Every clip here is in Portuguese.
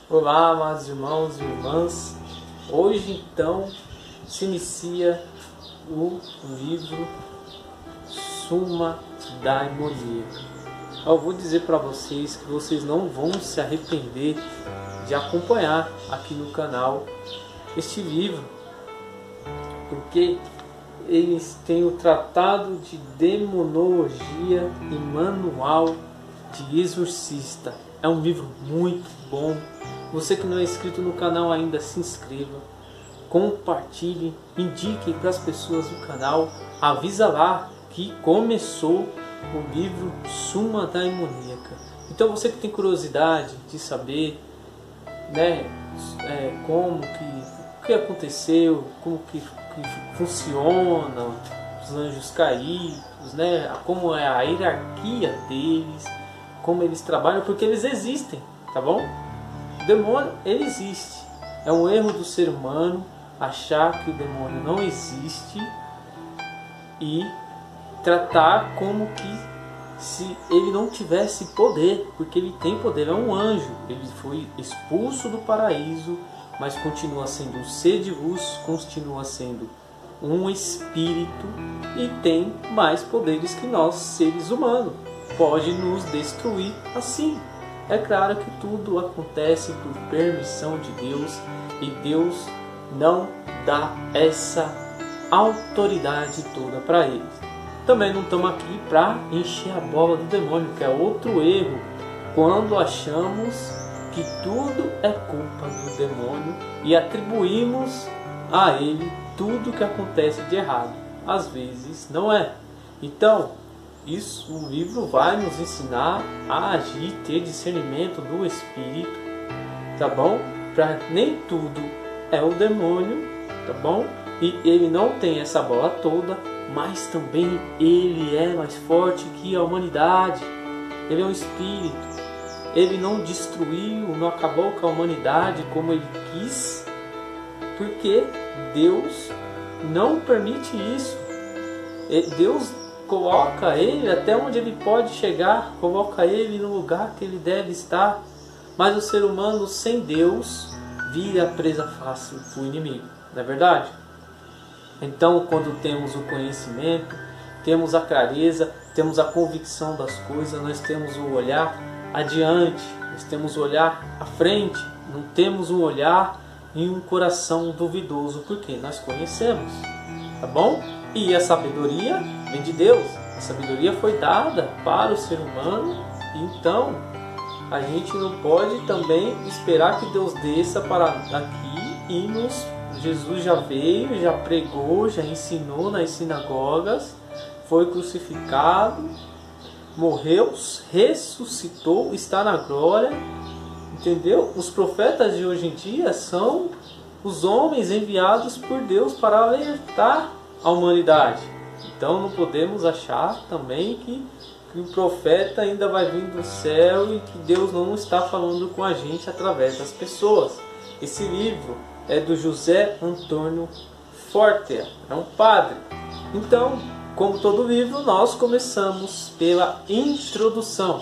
Olá, amados irmãos e irmãs. Hoje, então, se inicia o livro Suma Daimoníaca. Eu vou dizer para vocês que vocês não vão se arrepender de acompanhar aqui no canal este livro, porque eles têm o Tratado de Demonologia e Manual de Exorcista. É um livro muito bom. Você que não é inscrito no canal ainda, se inscreva, compartilhe, indique para as pessoas do canal, avisa lá que começou o livro Suma Daimoníaca. Então você que tem curiosidade de saber, né, o que aconteceu, como que funciona os anjos caídos, né, como é a hierarquia deles, como eles trabalham, porque eles existem, tá bom? O demônio, ele existe. É um erro do ser humano achar que o demônio não existe e tratar como que se ele não tivesse poder, porque ele tem poder, é um anjo. Ele foi expulso do paraíso, mas continua sendo um ser de luz, continua sendo um espírito e tem mais poderes que nós, seres humanos. Pode nos destruir assim. É claro que tudo acontece por permissão de Deus e Deus não dá essa autoridade toda para eles. Também não estamos aqui para encher a bola do demônio, que é outro erro, quando achamos que tudo é culpa do demônio e atribuímos a ele tudo que acontece de errado. Às vezes não é. Então, o livro vai nos ensinar a agir, ter discernimento do Espírito, tá bom? Para nem tudo é o demônio, tá bom? E ele não tem essa bola toda, mas também ele é mais forte que a humanidade. Ele é um Espírito. Ele não destruiu, não acabou com a humanidade como ele quis, porque Deus não permite isso. Deus coloca ele até onde ele pode chegar, coloca ele no lugar que ele deve estar, mas o ser humano sem Deus vira presa fácil para o inimigo, não é verdade? Então, quando temos o conhecimento, temos a clareza, temos a convicção das coisas, nós temos o olhar adiante, nós temos o olhar à frente, não temos um olhar e um coração duvidoso, porque nós conhecemos, tá bom? E a sabedoria vem de Deus. A sabedoria foi dada para o ser humano. Então a gente não pode também esperar que Deus desça para aqui e Jesus já veio, já pregou, já ensinou nas sinagogas, foi crucificado, morreu, ressuscitou, está na glória. Entendeu? Os profetas de hoje em dia são os homens enviados por Deus para alertar a humanidade. Então não podemos achar também que o profeta ainda vai vir do céu e que Deus não está falando com a gente através das pessoas. Esse livro é do José Antônio Forter, é um padre. Então, como todo livro, nós começamos pela introdução.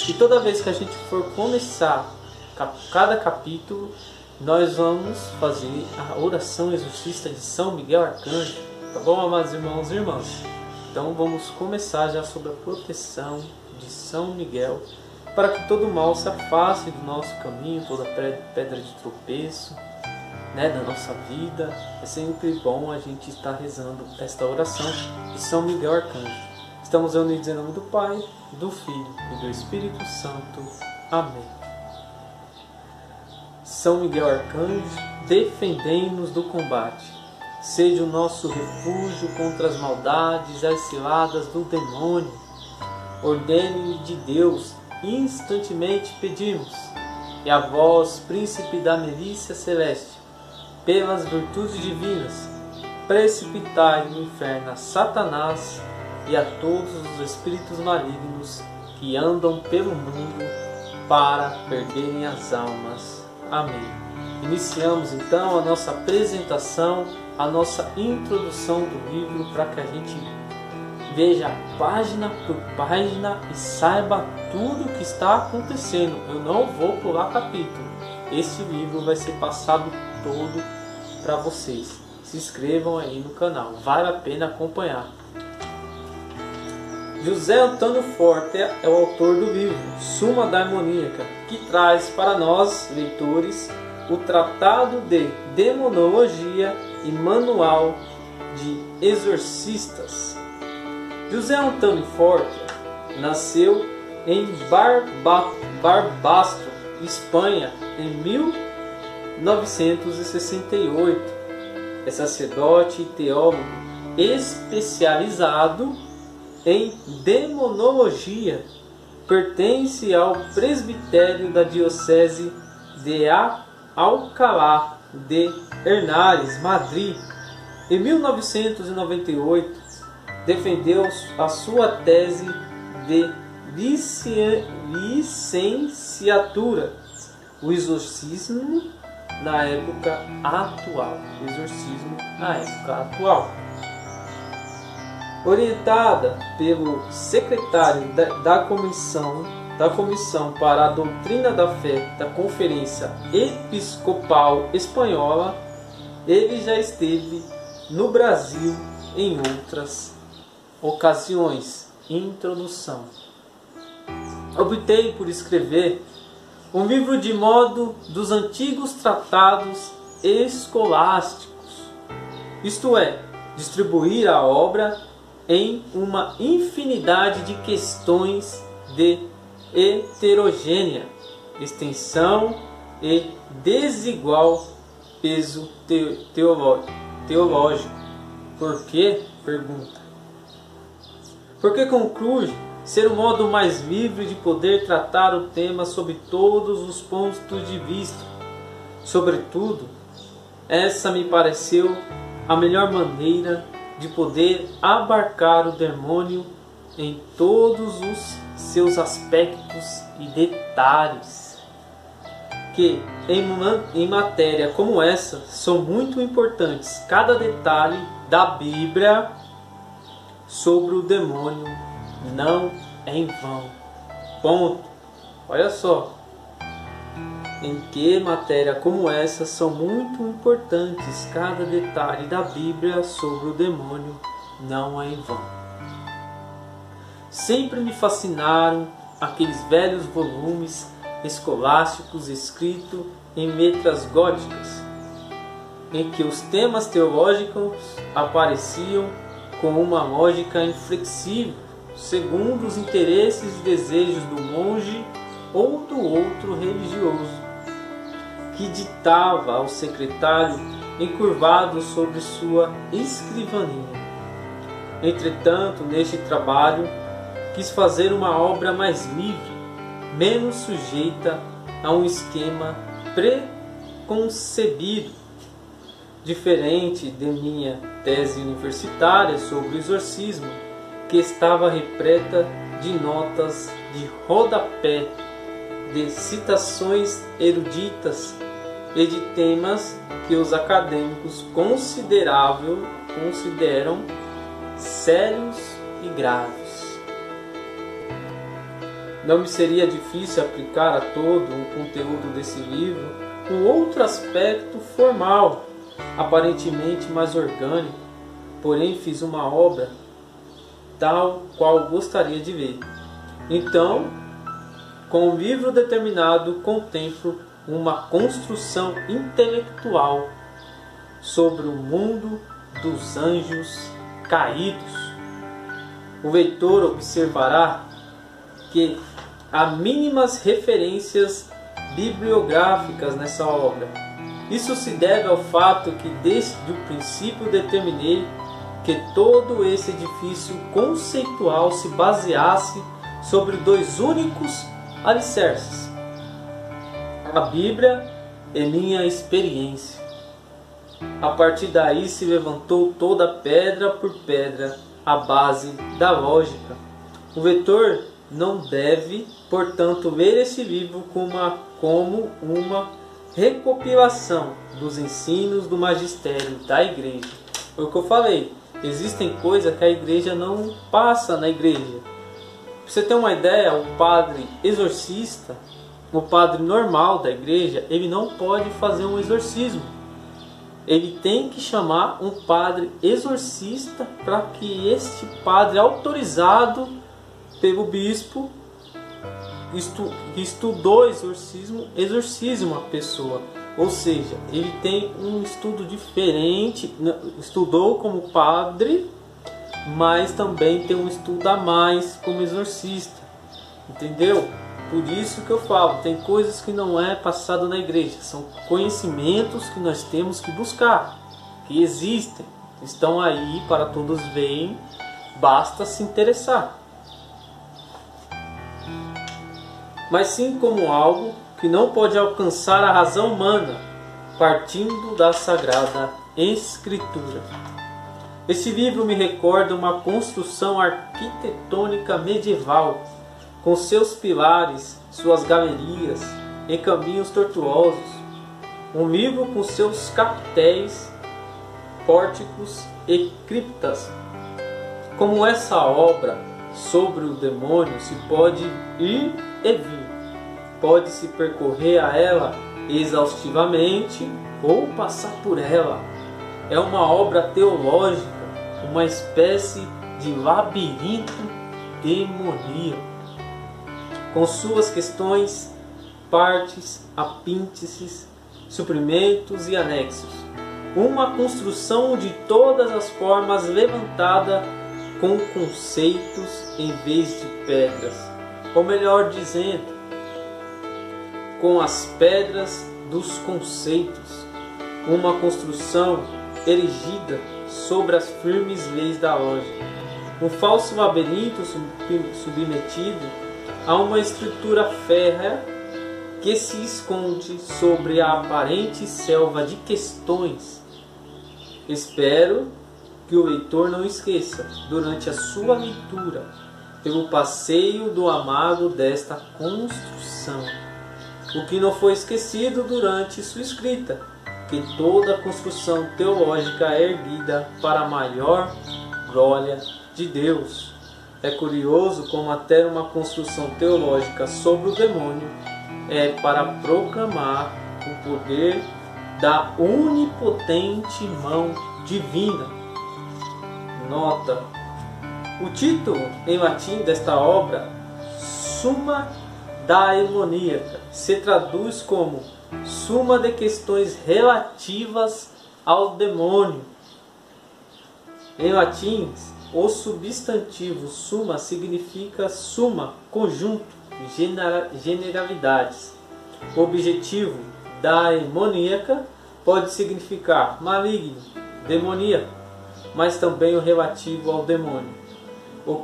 E toda vez que a gente for começar cada capítulo, nós vamos fazer a oração exorcista de São Miguel Arcanjo. Tá bom, amados irmãos e irmãs? Então vamos começar já sobre a proteção de São Miguel, para que todo mal se afaste do nosso caminho, toda pedra de tropeço, né, da nossa vida. É sempre bom a gente estar rezando esta oração de São Miguel Arcanjo. Estamos unidos em nome do Pai, do Filho e do Espírito Santo. Amém. São Miguel Arcanjo, defendei-nos do combate. Seja o nosso refúgio contra as maldades e as ciladas do demônio. Ordene de Deus, instantemente pedimos. E a vós, príncipe da milícia celeste, pelas virtudes divinas, precipitai no inferno a Satanás e a todos os espíritos malignos que andam pelo mundo para perderem as almas. Amém. Iniciamos então a nossa apresentação, a nossa introdução do livro, para que a gente veja página por página e saiba tudo o que está acontecendo. Eu não vou pular capítulo. este livro vai ser passado todo para vocês. Se inscrevam aí no canal, vale a pena acompanhar. José Antônio Forte é o autor do livro Suma Daimoníaca, que traz para nós, leitores, o Tratado de Demonologia e Manual de Exorcistas. José Antônio Forte nasceu em Barbastro, Espanha, em 1968. É sacerdote e teólogo especializado em demonologia. Pertence ao presbitério da diocese de Alcalá de Henares, Madrid. Em 1998, defendeu a sua tese de licenciatura, o exorcismo na época atual. Orientada pelo secretário da Comissão para a Doutrina da Fé da Conferência Episcopal Espanhola, ele já esteve no Brasil em outras ocasiões. Introdução. Optei por escrever um livro de modo dos antigos tratados escolásticos, isto é, distribuir a obra em uma infinidade de questões de heterogênea extensão e desigual peso teológico. Por quê? Pergunta. Porque conclui ser o modo mais livre de poder tratar o tema sob todos os pontos de vista. Sobretudo, essa me pareceu a melhor maneira de poder abarcar o demônio em todos os seus aspectos e detalhes, que em matéria como essa são muito importantes. Cada detalhe da Bíblia sobre o demônio não é em vão. Ponto. Olha só. Em que matéria como essa são muito importantes. Cada detalhe da Bíblia sobre o demônio não é em vão. Sempre me fascinaram aqueles velhos volumes escolásticos escritos em letras góticas, em que os temas teológicos apareciam com uma lógica inflexível, segundo os interesses e desejos do monge ou do outro religioso, que ditava ao secretário encurvado sobre sua escrivaninha. Entretanto, neste trabalho, quis fazer uma obra mais livre, menos sujeita a um esquema preconcebido, diferente de minha tese universitária sobre o exorcismo, que estava repleta de notas de rodapé, de citações eruditas e de temas que os acadêmicos consideram sérios e graves. Não me seria difícil aplicar a todo o conteúdo desse livro um outro aspecto formal, aparentemente mais orgânico, porém fiz uma obra tal qual gostaria de ver. Então, com um livro determinado, contemplo uma construção intelectual sobre o mundo dos anjos caídos. O leitor observará que há mínimas referências bibliográficas nessa obra. Isso se deve ao fato que desde o princípio determinei que todo esse edifício conceitual se baseasse sobre dois únicos alicerces: a Bíblia e minha experiência. A partir daí se levantou toda pedra por pedra a base da lógica. O leitor não deve, portanto, ler esse livro como uma recopilação dos ensinos do magistério da igreja. Foi o que eu falei. Existem coisas que a igreja não passa na igreja. Pra você ter uma ideia, o padre exorcista, o padre normal da igreja, ele não pode fazer um exorcismo. Ele tem que chamar um padre exorcista para que este padre autorizado pelo bispo que estudou exorcismo exorcize uma pessoa. Ou seja, ele tem um estudo diferente, estudou como padre, mas também tem um estudo a mais como exorcista. Entendeu? Por isso que eu falo, tem coisas que não é passado na igreja, são conhecimentos que nós temos que buscar, que existem, estão aí para todos verem, basta se interessar. Mas sim como algo que não pode alcançar a razão humana, partindo da Sagrada Escritura. Esse livro me recorda uma construção arquitetônica medieval, com seus pilares, suas galerias e caminhos tortuosos. Um livro com seus capitéis, pórticos e criptas. Como essa obra sobre o demônio se pode ir e vir, pode-se percorrer a ela exaustivamente ou passar por ela. É uma obra teológica, uma espécie de labirinto demoníaco, com suas questões, partes, apêndices, suprimentos e anexos. Uma construção de todas as formas levantada com conceitos em vez de pedras. Ou melhor dizendo, com as pedras dos conceitos. Uma construção erigida sobre as firmes leis da lógica. Um falso labirinto submetido a uma estrutura férrea que se esconde sobre a aparente selva de questões. Espero que o leitor não esqueça, durante a sua leitura, pelo passeio do amago desta construção, o que não foi esquecido durante sua escrita, que toda construção teológica é erguida para a maior glória de Deus. É curioso como até uma construção teológica sobre o demônio é para proclamar o poder da onipotente mão divina. Nota: o título em latim desta obra, Summa Daemoniaca, se traduz como Suma de questões relativas ao demônio. Em latim, o substantivo summa significa suma, conjunto, generalidades. O objetivo daemoníaca pode significar maligno, demoníaco, mas também o relativo ao demônio. O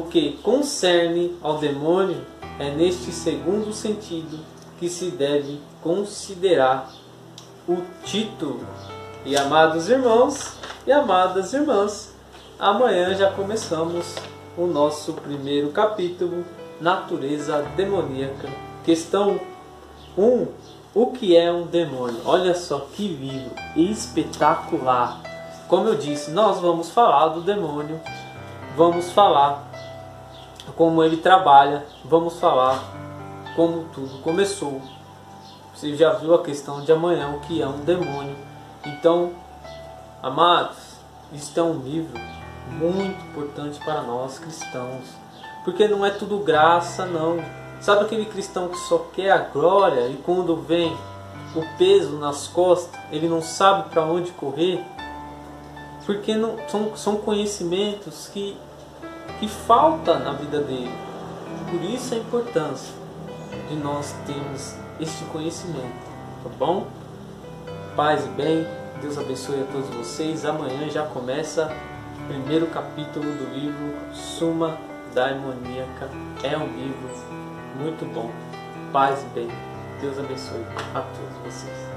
que concerne ao demônio é neste segundo sentido que se deve considerar o título. E amados irmãos e amadas irmãs, amanhã já começamos o nosso primeiro capítulo, Natureza Demoníaca. Questão 1. O que é um demônio? Olha só que livro espetacular! Como eu disse, nós vamos falar do demônio, vamos falar como ele trabalha, vamos falar como tudo começou. Você já viu a questão de amanhã, o que é um demônio. Então, amados, isto é um livro muito importante para nós cristãos, porque não é tudo graça, não. Sabe aquele cristão que só quer a glória e quando vem o peso nas costas, ele não sabe para onde correr? Porque não, são conhecimentos que faltam na vida dele. Por isso a importância de nós termos este conhecimento, tá bom? Paz e bem, Deus abençoe a todos vocês. Amanhã já começa o primeiro capítulo do livro Summa Daemoniaca. É um livro muito bom. Paz e bem, Deus abençoe a todos vocês.